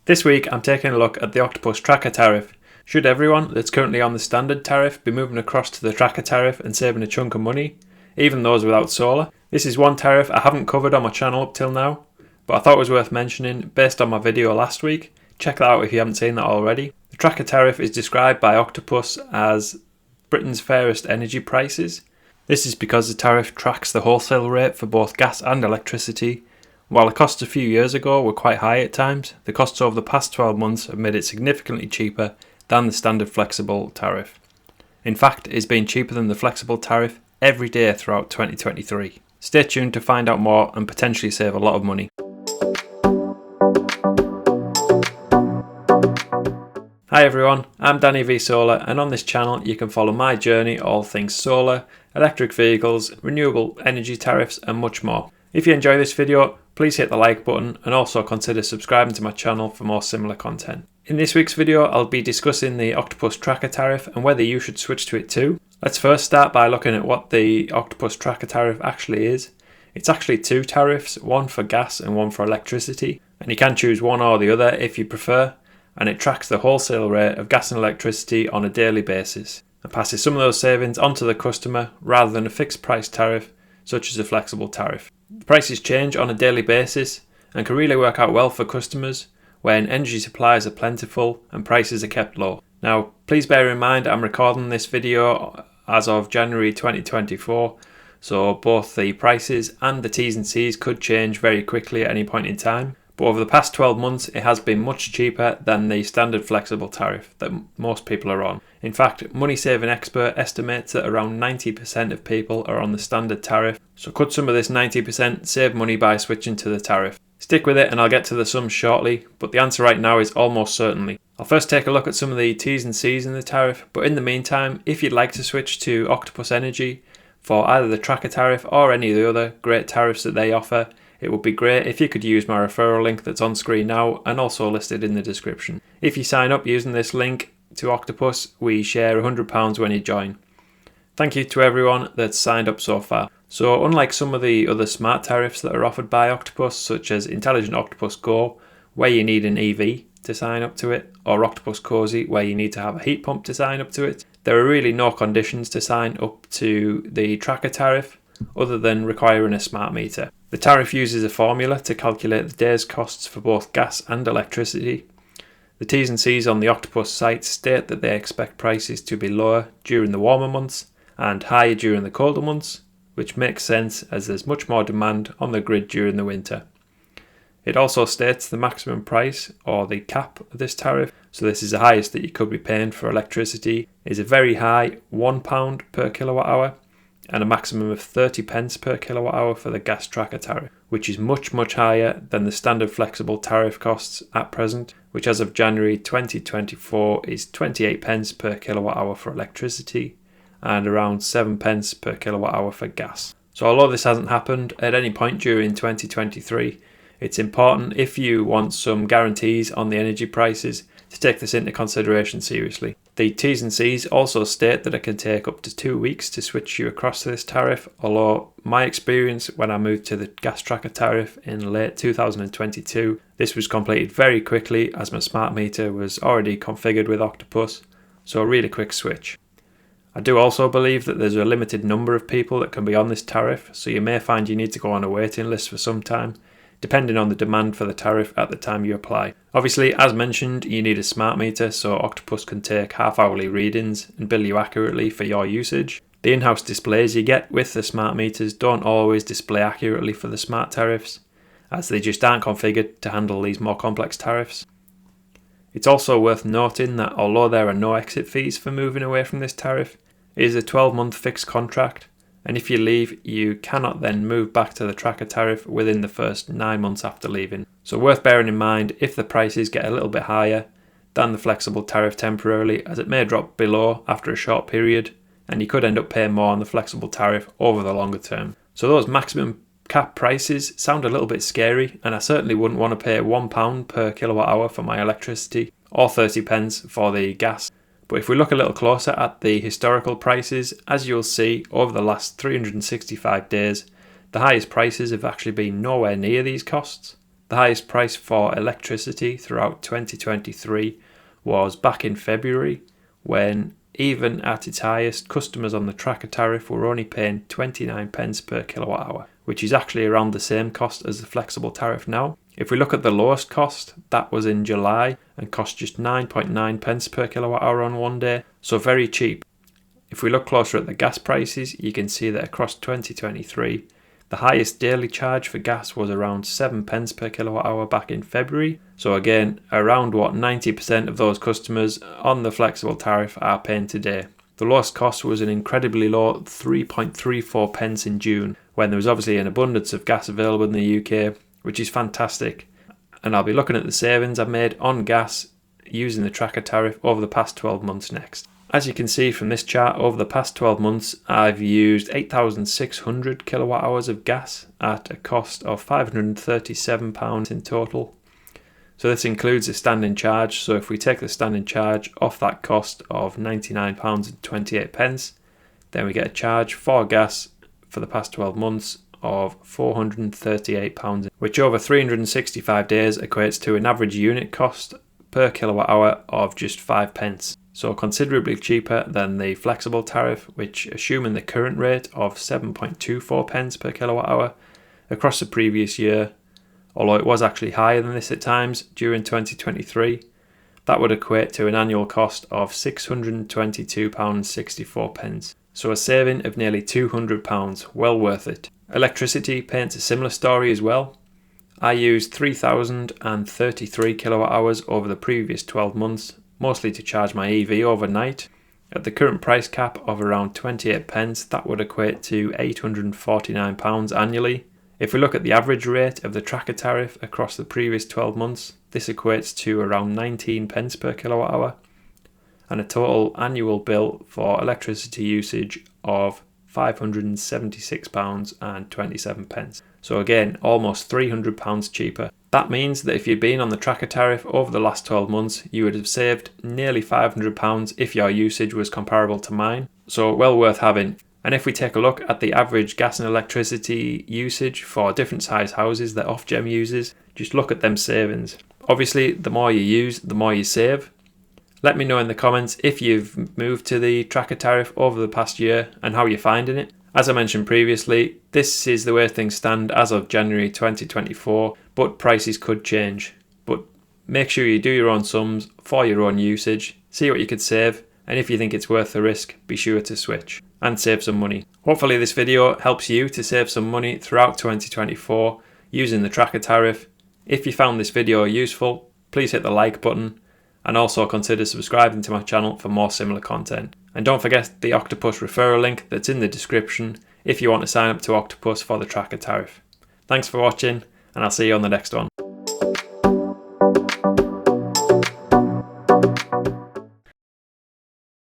This week I'm taking a look at the Octopus Tracker tariff. Should everyone that's currently on the standard tariff be moving across to the Tracker tariff and saving a chunk of money, even those without solar? This is one tariff I haven't covered on my channel up till now, but I thought it was worth mentioning based on my video last week. Check that out if you haven't seen that already. The Tracker tariff is described by Octopus as Britain's fairest energy prices. This is because the tariff tracks the wholesale rate for both gas and electricity. While the costs a few years ago were quite high at times, the costs over the past 12 months have made it significantly cheaper than the standard flexible tariff. In fact, it's been cheaper than the flexible tariff every day throughout 2023. Stay tuned to find out more and potentially save a lot of money. Hi everyone, I'm Danny V Solar, and on this channel you can follow my journey all things solar, electric vehicles, renewable energy tariffs and much more. If you enjoy this video, please hit the like button and also consider subscribing to my channel for more similar content. In this week's video I'll be discussing the Octopus Tracker tariff and whether you should switch to it too. Let's first start by looking at what the Octopus Tracker tariff actually is. It's actually two tariffs, one for gas and one for electricity, and you can choose one or the other if you prefer, and it tracks the wholesale rate of gas and electricity on a daily basis and passes some of those savings onto the customer rather than a fixed price tariff such as a flexible tariff. The prices change on a daily basis and can really work out well for customers when energy supplies are plentiful and prices are kept low. Now, please bear in mind I'm recording this video as of January 2024, so both the prices and the T's and C's could change very quickly at any point in time. But over the past 12 months, it has been much cheaper than the standard flexible tariff that most people are on. In fact, Money Saving Expert estimates that around 90% of people are on the standard tariff. So could some of this 90% save money by switching to the tariff? Stick with it and I'll get to the sums shortly, but the answer right now is almost certainly. I'll first take a look at some of the T's and C's in the tariff, but in the meantime, if you'd like to switch to Octopus Energy for either the Tracker tariff or any of the other great tariffs that they offer, it would be great if you could use my referral link that's on screen now and also listed in the description. If you sign up using this link to Octopus, we share £100 when you join. Thank you to everyone that's signed up so far. So unlike some of the other smart tariffs that are offered by Octopus, such as Intelligent Octopus Go, where you need an EV to sign up to it, or Octopus Cozy, where you need to have a heat pump to sign up to it, there are really no conditions to sign up to the Tracker tariff other than requiring a smart meter. The tariff uses a formula to calculate the day's costs for both gas and electricity. The T's and C's on the Octopus site state that they expect prices to be lower during the warmer months and higher during the colder months, which makes sense as there's much more demand on the grid during the winter. It also states the maximum price, or the cap of this tariff, so this is the highest that you could be paying for electricity, is a very high £1 per kilowatt hour, and a maximum of 30 pence per kilowatt hour for the gas tracker tariff, which is much higher than the standard flexible tariff costs at present, which as of January 2024 is 28 pence per kilowatt hour for electricity and around 7 pence per kilowatt hour for gas. So although this hasn't happened at any point during 2023, it's important, if you want some guarantees on the energy prices, to take this into consideration seriously. The T's and C's also state that it can take up to 2 weeks to switch you across to this tariff, although my experience when I moved to the gas tracker tariff in late 2022, this was completed very quickly as my smart meter was already configured with Octopus, so a really quick switch. I do also believe that there's a limited number of people that can be on this tariff, so you may find you need to go on a waiting list for some time, depending on the demand for the tariff at the time you apply. Obviously, as mentioned, you need a smart meter so Octopus can take half-hourly readings and bill you accurately for your usage. The in-house displays you get with the smart meters don't always display accurately for the smart tariffs, as they just aren't configured to handle these more complex tariffs. It's also worth noting that although there are no exit fees for moving away from this tariff, it is a 12-month fixed contract, and if you leave, you cannot then move back to the tracker tariff within the first 9 months after leaving. So worth bearing in mind if the prices get a little bit higher than the flexible tariff temporarily, as it may drop below after a short period, and you could end up paying more on the flexible tariff over the longer term. So those maximum cap prices sound a little bit scary, and I certainly wouldn't want to pay £1 per kilowatt hour for my electricity or 30 pence for the gas. But if we look a little closer at the historical prices, as you'll see over the last 365 days, the highest prices have actually been nowhere near these costs. The highest price for electricity throughout 2023 was back in February, when even at its highest, customers on the tracker tariff were only paying 29 pence per kilowatt hour, which is actually around the same cost as the flexible tariff now. If we look at the lowest cost, that was in July and cost just 9.9 pence per kilowatt hour on one day, so very cheap. If we look closer at the gas prices, you can see that across 2023, the highest daily charge for gas was around 7 pence per kilowatt hour back in February. So again, around what 90% of those customers on the flexible tariff are paying today. The lowest cost was an incredibly low 3.34 pence in June, when there was obviously an abundance of gas available in the UK, which is fantastic. And I'll be looking at the savings I've made on gas using the tracker tariff over the past 12 months next. As you can see from this chart, over the past 12 months, I've used 8,600 kilowatt hours of gas at a cost of £537 in total. So this includes a standing charge. So if we take the standing charge off that cost of £99.28, then we get a charge for gas for the past 12 months of £438, which over 365 days equates to an average unit cost per kilowatt hour of just 5 pence. So considerably cheaper than the flexible tariff, which, assuming the current rate of 7.24 pence per kilowatt hour across the previous year, although it was actually higher than this at times during 2023, that would equate to an annual cost of £622.64. So a saving of nearly £200, well worth it. Electricity paints a similar story as well. I used 3,033 kilowatt hours over the previous 12 months, mostly to charge my EV overnight. At the current price cap of around 28 pence, that would equate to £849 annually. If we look at the average rate of the tracker tariff across the previous 12 months, this equates to around 19 pence per kilowatt hour, and a total annual bill for electricity usage of £576.27. So again, almost £300 cheaper. That means that if you'd been on the tracker tariff over the last 12 months, you would have saved nearly £500 if your usage was comparable to mine. So well worth having. And if we take a look at the average gas and electricity usage for different size houses that Ofgem uses, just look at them savings. Obviously, the more you use, the more you save. Let me know in the comments if you've moved to the tracker tariff over the past year and how you're finding it. As I mentioned previously, this is the way things stand as of January 2024, but prices could change. But make sure you do your own sums for your own usage, see what you could save, and if you think it's worth the risk, be sure to switch and save some money. Hopefully this video helps you to save some money throughout 2024 using the tracker tariff. If you found this video useful, please hit the like button and also consider subscribing to my channel for more similar content. And don't forget the Octopus referral link that's in the description if you want to sign up to Octopus for the tracker tariff. Thanks for watching, and I'll see you on the next one.